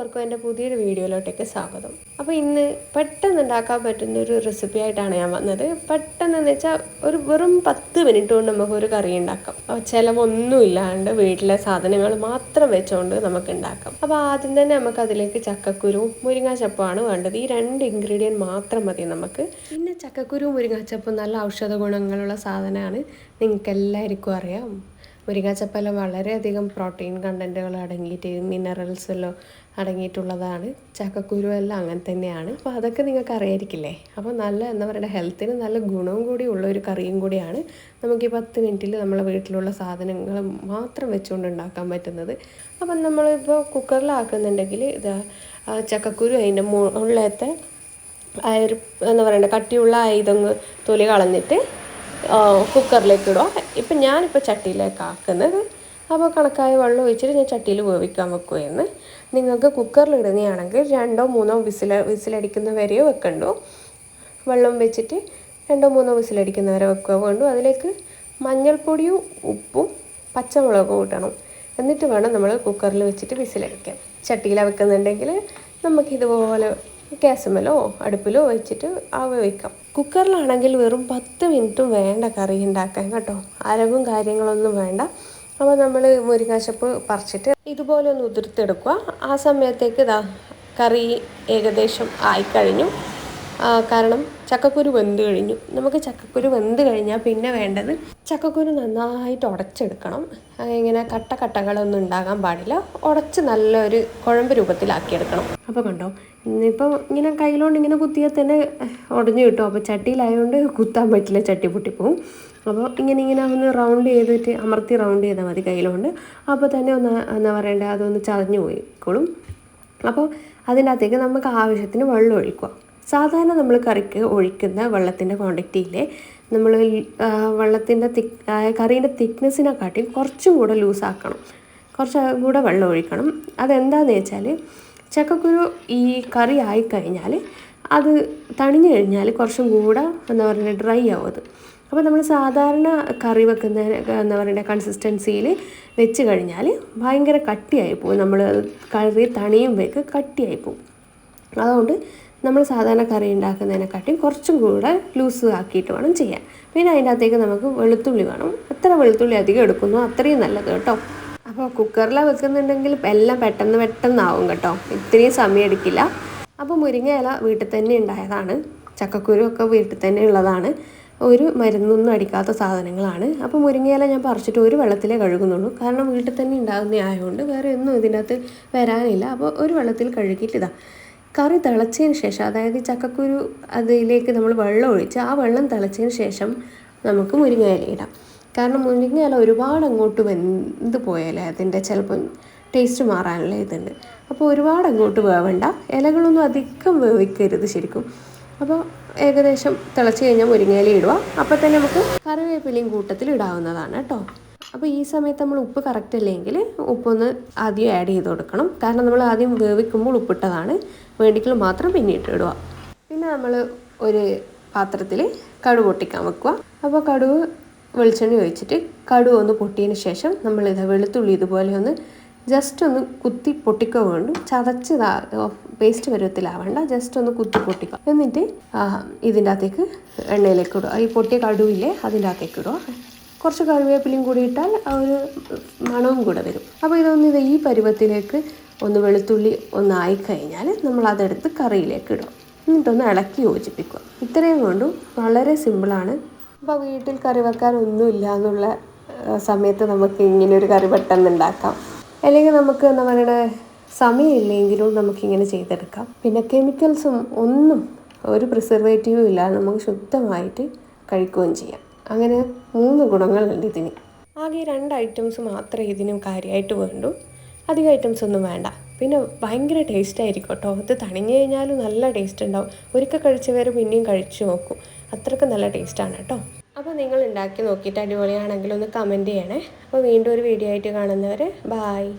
എല്ലാവർക്കും എൻ്റെ പുതിയൊരു വീഡിയോയിലോട്ടേക്ക് സ്വാഗതം. അപ്പോൾ ഇന്ന് പെട്ടെന്ന് ഉണ്ടാക്കാൻ പറ്റുന്നൊരു റെസിപ്പി ആയിട്ടാണ് ഞാൻ വന്നത്. പെട്ടെന്ന് വെച്ചാൽ വെറും 10 മിനിറ്റ് കൊണ്ട് നമുക്കൊരു കറി ഉണ്ടാക്കാം. ചിലവൊന്നും ഇല്ലാണ്ട് വീട്ടിലെ സാധനങ്ങൾ മാത്രം വെച്ചുകൊണ്ട് നമുക്ക് ഉണ്ടാക്കാം. അപ്പോൾ ആദ്യം തന്നെ നമുക്ക് അതിലേക്ക് ചക്കക്കുരുവും മുരിങ്ങാച്ചപ്പുമാണ് വേണ്ടത്. ഈ 2 ഇൻഗ്രീഡിയൻറ്റ് മാത്രം മതി നമുക്ക്. പിന്നെ ചക്കക്കുരു മുരിങ്ങാച്ചപ്പും നല്ല ഔഷധ ഗുണങ്ങളുള്ള സാധനമാണ്, നിങ്ങൾക്ക് എല്ലാവർക്കും അറിയാം. മുരിങ്ങാച്ചപ്പെല്ലാം വളരെയധികം പ്രോട്ടീൻ കണ്ടൻറ്റുകൾ അടങ്ങിയിട്ട് മിനറൽസ് എല്ലാം അടങ്ങിയിട്ടുള്ളതാണ്. ചക്കക്കുരു എല്ലാം അങ്ങനെ തന്നെയാണ്. അപ്പോൾ അതൊക്കെ നിങ്ങൾക്ക് അറിയായിരിക്കില്ലേ. അപ്പോൾ നല്ല എന്താ പറയുക, ഹെൽത്തിന് നല്ല ഗുണവും കൂടി ഉള്ള ഒരു കറിയും കൂടിയാണ് നമുക്ക് ഈ 10 മിനിറ്റിൽ നമ്മളെ വീട്ടിലുള്ള സാധനങ്ങൾ മാത്രം വെച്ചുകൊണ്ട് ഉണ്ടാക്കാൻ പറ്റുന്നത്. അപ്പം നമ്മളിപ്പോൾ കുക്കറിലാക്കുന്നുണ്ടെങ്കിൽ ഇത് ചക്കക്കുരു അതിൻ്റെ മുകളിലത്തെ എന്താ പറയണ്ടേ കട്ടിയുള്ള ഇതൊന്ന് തൊലി കളഞ്ഞിട്ട് കുക്കറിലേക്ക് ഇടുക. ഇപ്പം ഞാനിപ്പോൾ ചട്ടിയിലേക്ക് ആക്കുന്നത്. അപ്പോൾ കണക്കായ വെള്ളം ഒഴിച്ചിട്ട് ഞാൻ ചട്ടിയിൽ വേവിക്കാൻ വെക്കുമായിരുന്നു. നിങ്ങൾക്ക് കുക്കറിൽ ഇടുന്നതാണെങ്കിൽ 2-3 വിസിലടിക്കുന്ന വരെയോ വെക്കണ്ടോ. വെള്ളം വെച്ചിട്ട് 2-3 വിസിലടിക്കുന്നവരെ വെക്കുക വേണ്ടു. അതിലേക്ക് മഞ്ഞൾപ്പൊടിയും ഉപ്പും പച്ചമുളകും ഇടണം. എന്നിട്ട് വേണം നമ്മൾ കുക്കറിൽ വെച്ചിട്ട് വിസിലടിക്കാൻ. ചട്ടിയിലാണ് വെക്കുന്നുണ്ടെങ്കിൽ നമുക്കിതുപോലെ ഗ്യാസുമേലോ അടുപ്പിലോ വെച്ചിട്ട് വേവിക്കാം. കുക്കറിലാണെങ്കിൽ വെറും 10 മിനിറ്റും വേണ്ട കറി ഉണ്ടാക്കാൻ കേട്ടോ. അരവും കാര്യങ്ങളൊന്നും വേണ്ട. അപ്പോൾ നമ്മൾ മുരിങ്ങാച്ചപ്പ് പറിച്ചിട്ട് ഇതുപോലെ ഒന്ന് ഉതിർത്തെടുക്കുക. ആ സമയത്തേക്ക് കറി ഏകദേശം ആയിക്കഴിഞ്ഞു. കാരണം ചക്കക്കുരു വെന്ത് കഴിഞ്ഞു. നമുക്ക് ചക്കക്കുരു വെന്ത് കഴിഞ്ഞാൽ പിന്നെ വേണ്ടത് ചക്കക്കുരു നന്നായിട്ട് ഉടച്ചെടുക്കണം. ഇങ്ങനെ കട്ടകളൊന്നും ഉണ്ടാകാൻ പാടില്ല. ഉടച്ച് നല്ലൊരു കുഴമ്പ് രൂപത്തിലാക്കിയെടുക്കണം. അപ്പോൾ കണ്ടോ, ഇന്നിപ്പോൾ ഇങ്ങനെ കയ്യിലോണ്ട് ഇങ്ങനെ കുത്തിയാൽ തന്നെ ഉടഞ്ഞു കിട്ടും. അപ്പോൾ ചട്ടിയിലായതുകൊണ്ട് കുത്താൻ പറ്റില്ല, ചട്ടി പൊട്ടിപ്പോവും. അപ്പോൾ ഇങ്ങനെ ഒന്ന് റൗണ്ട് ചെയ്തിട്ട് അമർത്തി റൗണ്ട് ചെയ്താൽ മതി കയ്യിലോണ്ട്. അപ്പോൾ തന്നെ ഒന്ന് എന്താ പറയണ്ടേ, അതൊന്ന് ചതഞ്ഞു പോയിക്കോളും. അപ്പോൾ അതിൻ്റെ അകത്തേക്ക് നമുക്ക് ആവശ്യത്തിന് വെള്ളം ഒഴിക്കുക. സാധാരണ നമ്മൾ കറിക്ക് ഒഴിക്കുന്ന വെള്ളത്തിൻ്റെ ക്വാണ്ടിറ്റിയിലെ നമ്മൾ വെള്ളത്തിൻ്റെ കറീൻ്റെ തിക്നെസ്സിനെക്കാട്ടി കുറച്ചും കൂടെ ലൂസാക്കണം. കുറച്ച് കൂടെ വെള്ളം ഒഴിക്കണം. അതെന്താണെന്ന് വെച്ചാൽ ചക്കക്കുരു ഈ കറി ആയിക്കഴിഞ്ഞാൽ അത് തണിഞ്ഞു കഴിഞ്ഞാൽ കുറച്ചും കൂടെ എന്താ പറയുക ഡ്രൈ ആവും അത്. അപ്പോൾ നമ്മൾ സാധാരണ കറി വെക്കുന്ന എന്താ പറയുക കൺസിസ്റ്റൻസിയിൽ വെച്ച് കഴിഞ്ഞാൽ ഭയങ്കര കട്ടിയായി പോകും. നമ്മൾ കറി തണിയുമ്പോഴേക്ക് കട്ടിയായി പോകും. അതുകൊണ്ട് നമ്മൾ സാധാരണ കറി ഉണ്ടാക്കുന്നതിനെക്കാട്ടി കുറച്ചും കൂടെ ലൂസ് ആക്കിയിട്ട് വേണം ചെയ്യാൻ. പിന്നെ അതിൻ്റെ അകത്തേക്ക് നമുക്ക് വെളുത്തുള്ളി വേണം. എത്ര വെളുത്തുള്ളി അധികം എടുക്കുന്നോ അത്രയും നല്ലത് കേട്ടോ. അപ്പോൾ കുക്കറിലാണ് വെക്കുന്നുണ്ടെങ്കിൽ എല്ലാം പെട്ടെന്നാവും കേട്ടോ. ഇത്രയും സമയം എടുക്കില്ല. അപ്പോൾ മുരിങ്ങ ഇല വീട്ടിൽ തന്നെ ഉണ്ടായതാണ്. ചക്കക്കുരു ഒക്കെ വീട്ടിൽ തന്നെ ഉള്ളതാണ്. ഒരു മരുന്നൊന്നും അടിക്കാത്ത സാധനങ്ങളാണ്. അപ്പോൾ മുരിങ്ങയില ഞാൻ പറിച്ചിട്ട് ഒരു വെള്ളത്തിലേ കഴുകുന്നുള്ളൂ. കാരണം വീട്ടിൽ തന്നെ ഉണ്ടാകുന്ന ആയതുകൊണ്ട് വേറെ ഒന്നും ഇതിനകത്ത് വരാനില്ല. അപ്പോൾ ഒരു വെള്ളത്തിൽ കഴുകിയിട്ട് കറി തിളച്ചതിന് ശേഷം, അതായത് ചക്കക്കുരു അതിലേക്ക് നമ്മൾ വെള്ളം ഒഴിച്ച് ആ വെള്ളം തിളച്ചതിന് ശേഷം നമുക്ക് മുരിങ്ങയില ഇടാം. കാരണം മുരിങ്ങയില ഒരുപാട് അങ്ങോട്ട് വെന്ത് പോയാലേ അതിൻ്റെ ചിലപ്പോൾ ടേസ്റ്റ് മാറാനുള്ള ഇതുണ്ട്. അപ്പോൾ ഒരുപാട് അങ്ങോട്ട് വേവണ്ട, ഇലകളൊന്നും അധികം വേവിക്കരുത് ശരിക്കും. അപ്പോൾ ഏകദേശം തിളച്ച് കഴിഞ്ഞാൽ മുരിങ്ങയില ഇടുക. അപ്പോൾ തന്നെ നമുക്ക് കറിവേപ്പിലയും കൂട്ടത്തിൽ ഇടാവുന്നതാണ് കേട്ടോ. അപ്പോൾ ഈ സമയത്ത് നമ്മൾ ഉപ്പ് കറക്റ്റ് അല്ലെങ്കിൽ ഉപ്പൊന്ന് ആദ്യം ആഡ് ചെയ്ത് കൊടുക്കണം. കാരണം നമ്മൾ ആദ്യം വേവിക്കുമ്പോൾ ഉപ്പിട്ടതാണ്, വേണ്ടിക്കൽ മാത്രം പിന്നീട്ട് ഇടുക. പിന്നെ നമ്മൾ ഒരു പാത്രത്തിൽ കടുക് പൊട്ടിക്കാൻ വെക്കുക. അപ്പോൾ കടുക് വെളിച്ചെണ്ണ ഒഴിച്ചിട്ട് കടുക് ഒന്ന് പൊട്ടിയതിന് ശേഷം നമ്മളിത് വെളുത്തുള്ളി ഇതുപോലെ ഒന്ന് ജസ്റ്റ് ഒന്ന് കുത്തി പൊട്ടിക്കുക വേണ്ടു. ചതച്ച് പേസ്റ്റ് പരുവത്തിലാവേണ്ട, ജസ്റ്റ് ഒന്ന് കുത്തി പൊട്ടിക്കുക. എന്നിട്ട് ഇതിൻ്റെ അകത്തേക്ക് എണ്ണയിലേക്ക് ഇടുക. ഈ പൊട്ടിയ കടുവില്ലേ അതിൻ്റെ അകത്തേക്ക് ഇടുക. കുറച്ച് കറിവേപ്പിലയും കൂടി ഇട്ടാൽ ഒരു മണവും കൂടെ വരും. അപ്പോൾ ഇതൊന്ന് ഈ പരുവത്തിലേക്ക് ഒന്ന് വെളുത്തുള്ളി ഒന്നായിക്കഴിഞ്ഞാൽ നമ്മളതെടുത്ത് കറിയിലേക്ക് ഇടുക. എന്നിട്ടൊന്ന് ഇളക്കി യോജിപ്പിക്കുക. ഇത്രയും കൊണ്ടും വളരെ സിമ്പിളാണ്. അപ്പോൾ വീട്ടിൽ കറി വെക്കാൻ ഒന്നുമില്ല എന്നുള്ള സമയത്ത് നമുക്ക് ഇങ്ങനെയൊരു കറി പെട്ടെന്ന് ഉണ്ടാക്കാം. അല്ലെങ്കിൽ നമുക്ക് എന്താ പറയുക സമയമില്ലെങ്കിലും നമുക്കിങ്ങനെ ചെയ്തെടുക്കാം. പിന്നെ കെമിക്കൽസും ഒന്നും ഒരു പ്രിസർവേറ്റീവും ഇല്ലാതെ നമുക്ക് ശുദ്ധമായിട്ട് കഴിക്കുകയും ചെയ്യാം. അങ്ങനെ 3 ഗുണങ്ങളുണ്ട് ഇതിന്. ആകെ 2 ഐറ്റംസ് മാത്രമേ ഇതിനും കാര്യമായിട്ട് വേണ്ടൂ. അധികം ഐറ്റംസ് ഒന്നും വേണ്ട. പിന്നെ ഭയങ്കര ടേസ്റ്റ് ആയിരിക്കും കേട്ടോ. ഇത് തണിഞ്ഞു കഴിഞ്ഞാലും നല്ല ടേസ്റ്റ് ഉണ്ടാവും. ഒരിക്കൽ കഴിച്ചവരെ പിന്നെയും കഴിച്ചു നോക്കും. അത്രയ്ക്ക് നല്ല ടേസ്റ്റാണ് കേട്ടോ. അപ്പോൾ നിങ്ങൾ ഉണ്ടാക്കി നോക്കിയിട്ട് അടിപൊളിയാണെങ്കിൽ ഒന്ന് കമൻറ്റ് ചെയ്യണേ. അപ്പോൾ വീണ്ടും ഒരു വീഡിയോ ആയിട്ട് കാണുന്നവരെ ബായ്.